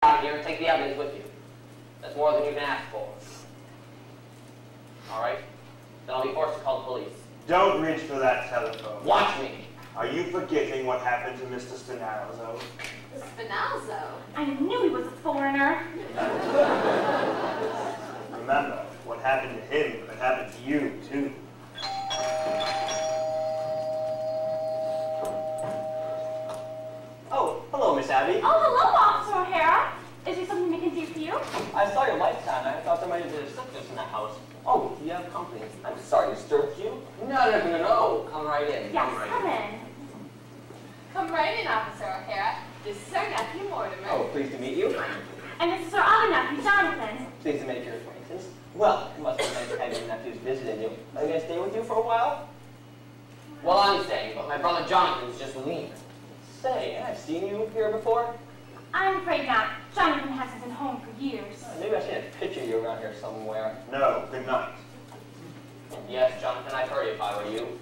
out of here and take the evidence with you. That's more than you can ask for. All right? Then I'll be forced to call the police. Don't reach for that telephone. Watch me. Are you forgetting what happened to Mr. Spinalzo? Spinalzo? I knew he was a foreigner. Remember, what happened to him could happen to you, too. Oh, hello, Miss Abby. Oh, hello, Officer O'Hara. Is there something we can do for you? I saw your lights on. I thought there might have been a sickness in the house. Oh, you have company. I'm sorry to disturb you. No. Come right in. Yes, Come right come in. in. Come right in, Officer O'Hara. This is our nephew, Mortimer. Oh, pleased to meet you. And this is our other nephew, Jonathan. Pleased to make your acquaintance. Well, it must be nice to have your nephews visiting you. Are you going to stay with you for a while? Well, I'm staying, but my brother Jonathan's just leaving. Say, I've seen you here before. I'm afraid not. Jonathan hasn't been home for years. Maybe I've seen a picture of you around here somewhere. No, good night. Yes, Jonathan, I'd hurry if I were you.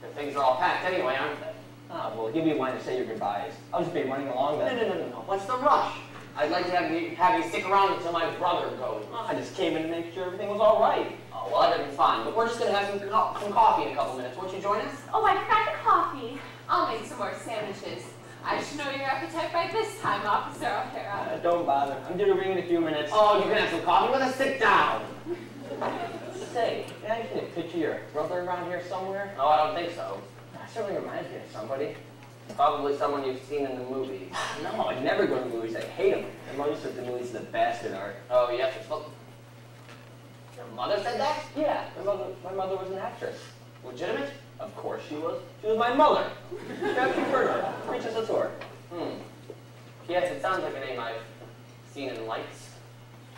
The things are all packed anyway, aren't they? Ah, well, give me a line to say your goodbyes. I'll just be running along then. No. What's the rush? I'd like to have you stick around until my brother goes. Oh, I just came in to make sure everything was all right. Oh, well, everything's fine, but we're just going to have some coffee in a couple minutes. Won't you join us? Oh, I forgot the coffee. I'll make some more sandwiches. I should know your appetite by this time, Officer O'Hara. Don't bother. I'm due to ring in a few minutes. Oh, you can have some coffee with us. Sit down. Say, can I see a picture of your brother around here somewhere? No, I don't think so. That certainly reminds me of somebody. Probably someone you've seen in the movies. No, I never go to movies. I hate them. My mother said the movies are the best in art. Oh, yes, it's well. Your mother said that? Yeah, my mother was an actress. Legitimate? Of course she was. She was my mother. Perhaps you've heard of her. Princess Latour. Yes, it sounds like a name I've seen in lights.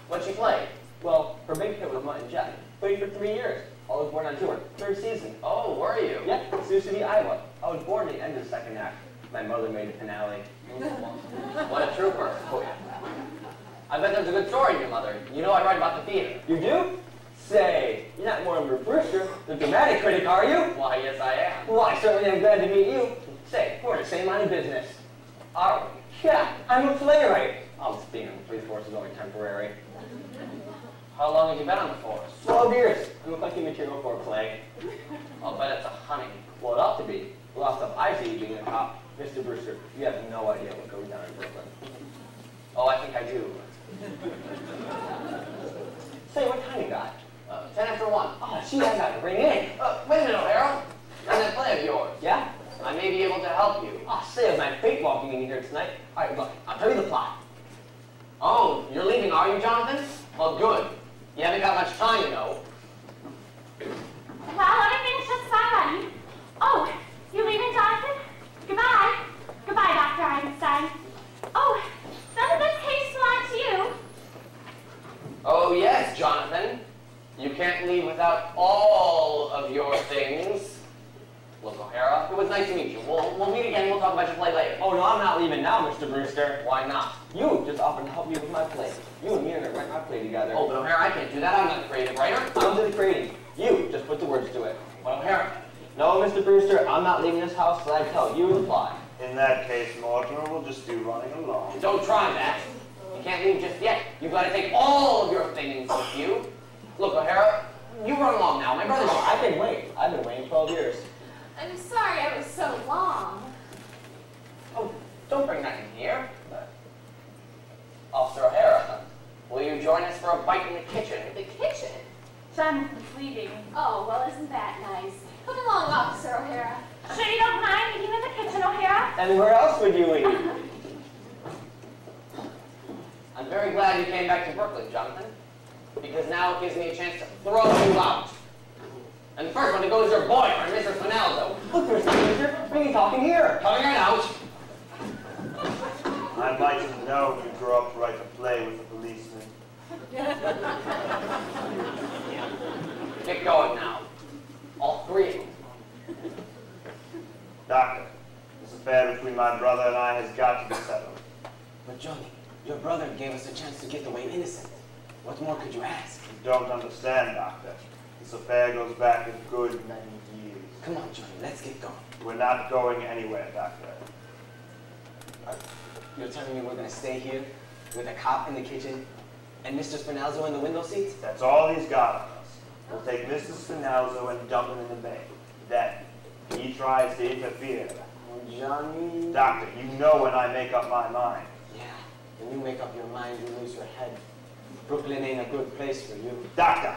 What'd she play? Well, her big hit was Mutt and Jack. Played for 3 years. I was born on tour. 3rd season. Oh, were you? Yeah, Sioux City, Iowa. I was born at the end of the 2nd act. My mother made the finale. What a trooper. Oh, yeah. I bet there's a good story in your mother. You know I write about the theater. You do? Say, you're not Mortimer Brewster, the dramatic critic, are you? Why, yes, I am. Well, I certainly am glad to meet you. Say, we're in the same line of business. Are we? Yeah, I'm a playwright. Oh, this being on the police force is only temporary. How long have you been on the force? 12 years. I'm collecting material for a play. I'll bet it's a honey. Well, it ought to be. The last stuff I see being a cop. Mr. Brewster, you have no idea what goes down in Brooklyn. Oh, I think I do. Say, what time you got? 10 after 1. Oh, gee, I gotta ring in. Wait a minute, O'Hara. And that play of yours. Yeah? I may be able to help you. Oh, say, it was my fate walking in here tonight. All right, look, I'll tell you the plot. Oh, you're leaving, are you, Jonathan? Well, good. You haven't got much time, you know. Well, everything's just about ready. Oh, you leaving, Jonathan? Goodbye. Goodbye, Dr. Einstein. Oh, none of this case belongs to you. Oh, yes, Jonathan. You can't leave without all of your things. Look, O'Hara, it was nice to meet you. We'll meet again. We'll talk about your play later. Oh, no, I'm not leaving now, Mr. Brewster. Why not? You just offered to help me with my play. You and me are going to write my play together. Oh, but O'Hara, I can't do that. I'm not the creative writer. I'm to the creating. You just put the words to it. But O'Hara. No, Mr. Brewster, I'm not leaving this house till I tell you the plot. In that case, Mortimer will just do running along. Don't try that. You can't leave just yet. You've got to take all of your things with you. Look, O'Hara, you run along now. My brother's... I can wait. I've been waiting 12 years. I'm sorry I was so long. Oh, don't bring that in here. Officer O'Hara, will you join us for a bite in the kitchen? The kitchen? Jonathan's leaving. Oh, well, isn't that nice? Come along, Officer O'Hara. Sure you don't mind eating in the kitchen, O'Hara? And where else would you eat? I'm very glad you came back to Brooklyn, Jonathan, because now it gives me a chance to throw you out. And the first one to go is your boyfriend, Mr. Spinalzo. Look, Mr. Brewster, what are you talking here? Coming right out. I'd like to know if you grew up to write a play with a policeman. Get going now. All 3 of you. Doctor, this affair between my brother and I has got to be settled. But Johnny, your brother gave us a chance to get away innocent. What more could you ask? You don't understand, Doctor. This affair goes back a good many years. Come on, Johnny, let's get going. We're not going anywhere, Doctor. You're telling me we're going to stay here? With a cop in the kitchen and Mr. Spinalzo in the window seat? That's all he's got on us. We'll take Mr. Spinalzo and dump him in the bay. Then, he tries to interfere. Oh, Johnny. Doctor, you know when I make up my mind. Yeah, when you make up your mind, you lose your head. Brooklyn ain't a good place for you. Doctor,